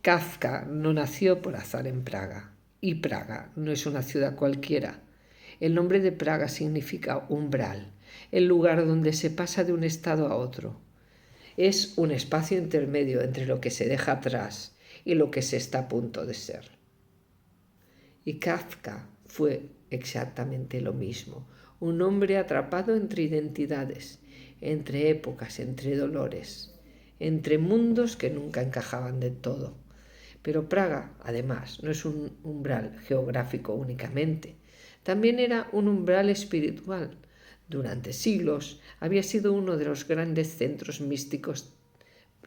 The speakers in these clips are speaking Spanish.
Kafka no nació por azar en Praga, y Praga no es una ciudad cualquiera. El nombre de Praga significa umbral, el lugar donde se pasa de un estado a otro. Es un espacio intermedio entre lo que se deja atrás y lo que se está a punto de ser. Y Kafka fue exactamente lo mismo, un hombre atrapado entre identidades, entre épocas, entre dolores, entre mundos que nunca encajaban del todo. Pero Praga, además, no es un umbral geográfico únicamente, también era un umbral espiritual. Durante siglos había sido uno de los grandes centros místicos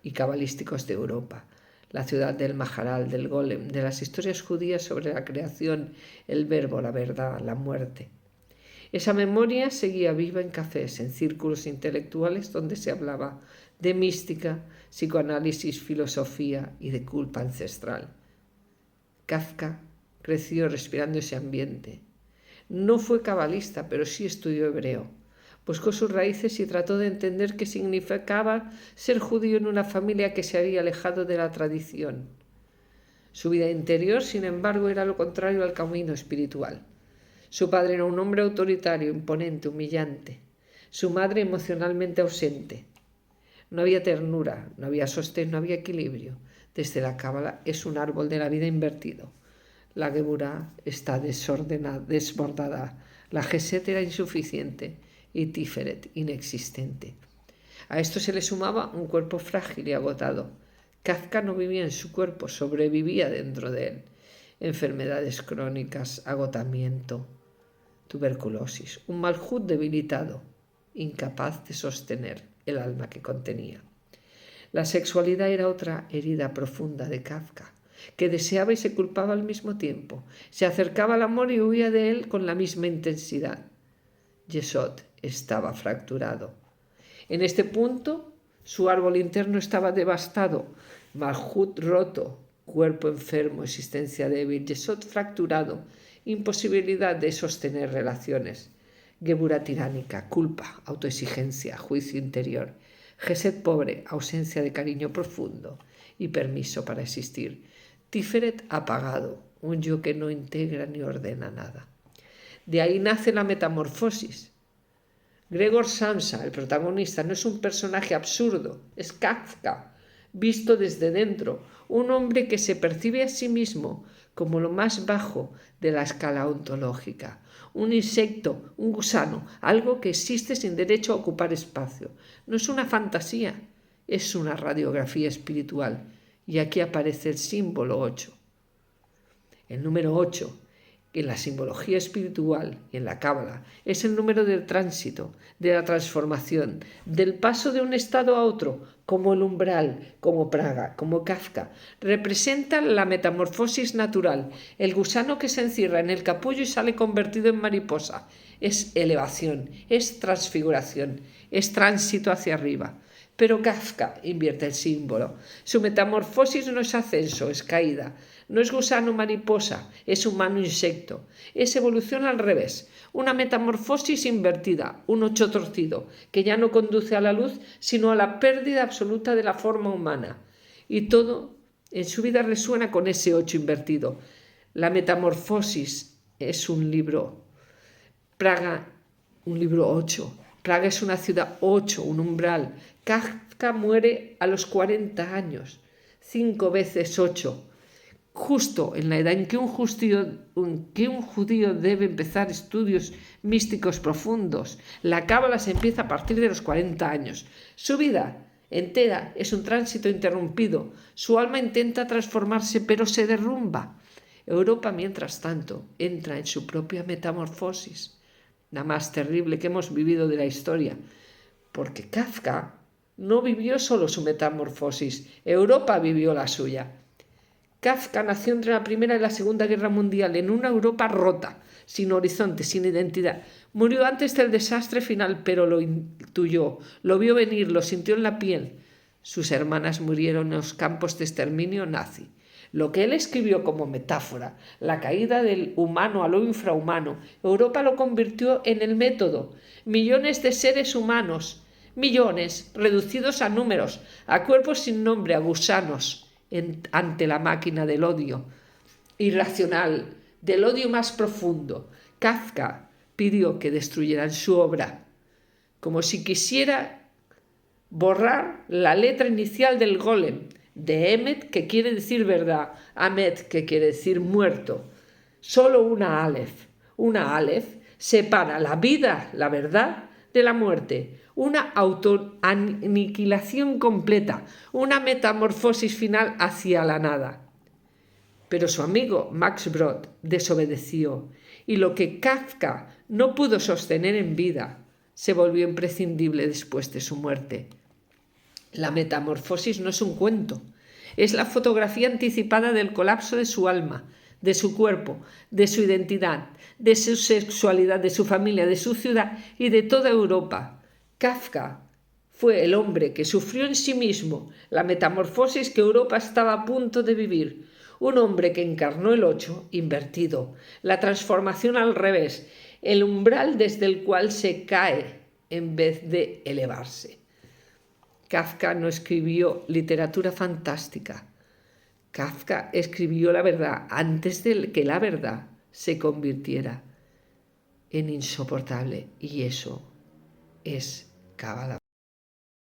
y cabalísticos de Europa, la ciudad del Maharal, del Golem, de las historias judías sobre la creación, el verbo, la verdad, la muerte. Esa memoria seguía viva en cafés, en círculos intelectuales donde se hablaba de mística, psicoanálisis, filosofía y de culpa ancestral. Kafka creció respirando ese ambiente. No fue cabalista, pero sí estudió hebreo. Buscó sus raíces y trató de entender qué significaba ser judío en una familia que se había alejado de la tradición. Su vida interior, sin embargo, era lo contrario al camino espiritual. Su padre era un hombre autoritario, imponente, humillante. Su madre emocionalmente ausente. No había ternura, no había sostén, no había equilibrio. Desde la Cábala es un árbol de la vida invertido. La Geburá está desbordada. La Geset era insuficiente y Tiferet inexistente. A esto se le sumaba un cuerpo frágil y agotado. Kafka no vivía en su cuerpo, sobrevivía dentro de él. Enfermedades crónicas, agotamiento, tuberculosis, un Malhut debilitado, incapaz de sostener el alma que contenía. La sexualidad era otra herida profunda de Kafka, que deseaba y se culpaba al mismo tiempo. Se acercaba al amor y huía de él con la misma intensidad. Yesod estaba fracturado. En este punto, su árbol interno estaba devastado, Malhut roto, cuerpo enfermo, existencia débil, Yesod fracturado, imposibilidad de sostener relaciones, Geburá tiránica, culpa, autoexigencia, juicio interior, Geset pobre, ausencia de cariño profundo y permiso para existir, Tiferet apagado, un yo que no integra ni ordena nada. De ahí nace la metamorfosis. Gregor Samsa, el protagonista, no es un personaje absurdo, es Kafka, visto desde dentro, un hombre que se percibe a sí mismo como lo más bajo de la escala ontológica, un insecto, un gusano, algo que existe sin derecho a ocupar espacio. No es una fantasía, es una radiografía espiritual. Y aquí aparece el símbolo 8. El número 8, en la simbología espiritual y en la Cábala, es el número del tránsito, de la transformación, del paso de un estado a otro, como el umbral, como Praga, como Kafka. Representa la metamorfosis natural, el gusano que se encierra en el capullo y sale convertido en mariposa. Es elevación, es transfiguración, es tránsito hacia arriba. Pero Kafka invierte el símbolo. Su metamorfosis no es ascenso, es caída. No es gusano mariposa, es humano insecto. Es evolución al revés. Una metamorfosis invertida, un 8 torcido, que ya no conduce a la luz, sino a la pérdida absoluta de la forma humana. Y todo en su vida resuena con ese 8 invertido. La metamorfosis es un libro. Praga, un libro 8. Praga es una ciudad 8, un umbral. Kafka muere a los 40 años, 5 veces 8, justo en la edad en que un judío debe empezar estudios místicos profundos. La Cábala se empieza a partir de los 40 años. Su vida entera es un tránsito interrumpido. Su alma intenta transformarse, pero se derrumba. Europa, mientras tanto, entra en su propia metamorfosis, la más terrible que hemos vivido de la historia, porque Kafka no vivió solo su metamorfosis, Europa vivió la suya. Kafka nació entre la Primera y la Segunda Guerra Mundial en una Europa rota, sin horizonte, sin identidad. Murió antes del desastre final, pero lo intuyó, lo vio venir, lo sintió en la piel. Sus hermanas murieron en los campos de exterminio nazi. Lo que él escribió como metáfora, la caída del humano a lo infrahumano, Europa lo convirtió en el método. Millones de seres humanos, millones, reducidos a números, a cuerpos sin nombre, a gusanos, ante la máquina del odio irracional, del odio más profundo. Kafka pidió que destruyeran su obra, como si quisiera borrar la letra inicial del golem, de Emet, que quiere decir verdad, Amet, que quiere decir muerto. Solo una Aleph separa la vida, la verdad, de la muerte. Una autoaniquilación completa, una metamorfosis final hacia la nada. Pero su amigo Max Brod desobedeció, y lo que Kafka no pudo sostener en vida se volvió imprescindible después de su muerte. La metamorfosis no es un cuento, es la fotografía anticipada del colapso de su alma, de su cuerpo, de su identidad, de su sexualidad, de su familia, de su ciudad y de toda Europa. Kafka fue el hombre que sufrió en sí mismo la metamorfosis que Europa estaba a punto de vivir. Un hombre que encarnó el 8 invertido, la transformación al revés, el umbral desde el cual se cae en vez de elevarse. Kafka no escribió literatura fantástica. Kafka escribió la verdad antes de que la verdad se convirtiera en insoportable, y eso es Cábala.